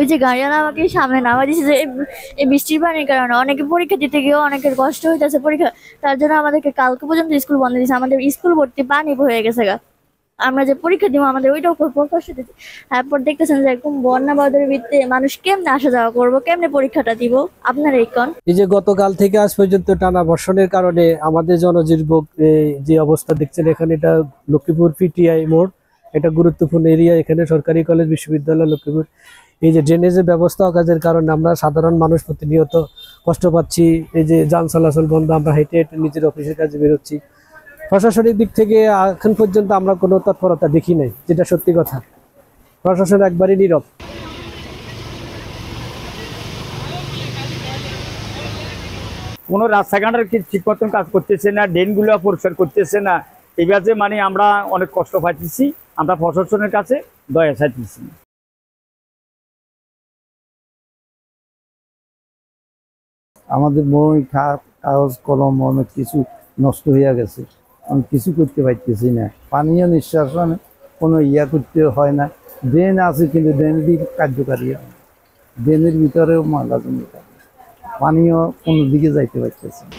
ওই যে গাড়িওয়ালা আমাকে সামনে নামা দিয়েছে যে এই বৃষ্টির পানির কারণে অনেকে পরীক্ষা দিতে গিয়েও অনেকের কষ্ট হইতেছে পরীক্ষা, তার জন্য আমাদেরকে কালকে পর্যন্ত স্কুল বন্ধ দিয়েছে। আমাদের স্কুল ভর্তি পানি হয়ে গেছে গা। আমরা যে পরীক্ষা দিব আমাদের ওইটাও প্রকাশ দিচ্ছে। তারপর দেখতেছেন যে এরকম বন্যা বাদলের ভিত্তিতে মানুষ কেমনে আসা যাওয়া করবো, কেমনে পরীক্ষাটা দিব আপনারা কোন। এই যে গতকাল থেকে আজ পর্যন্ত টানা বর্ষণের কারণে আমাদের জনজীবন যে অবস্থা দেখছেন, এখানে এটা লক্ষ্মীপুর পিটিআই মোড়, এটা গুরুত্বপূর্ণ এরিয়া। এখানে সরকারি কলেজ বিশ্ববিদ্যালয় লক্ষ্মীপুর। এই যে ড্রেনেজের ব্যবস্থা কাজের কারণে আমরা সাধারণ মানুষ প্রতিনিয়ত কষ্ট পাচ্ছি। এই যে যান চলাচল বন্ধ, আমরা হেঁটে হেঁটে নিজের অফিসের কাজে বেরোচ্ছি। প্রশাসনিক দিক থেকে এখন পর্যন্ত আমরা কোনো তৎপরতা দেখি নাই, যেটা সত্যি কথা। প্রশাসন একবারই নীরব। কোনো রাস্তাঘাটের ঠিক মতন কাজ করতেছে না, ড্রেনগুলো পরিষ্কার করতেছে না। এবারে মানে আমরা অনেক কষ্ট পাইতেছি, আমরা প্রশাসনের কাছে দয়া চাইতেছি। আমাদের বই কাগজ কলম অনেক কিছু নষ্ট হয়ে গেছে, আমি কিছু করতে পারতেছি না। পানীয় নিঃশ্বাসনে কোনো করতে হয় না। ড্রেন আছে কিন্তু ড্রেনের দিকে কার্যকারী হয়, ড্রেনের ভিতরেও ময়লা জমে থাকে, পানীয় কোনো দিকে যাইতে পারতেছে না।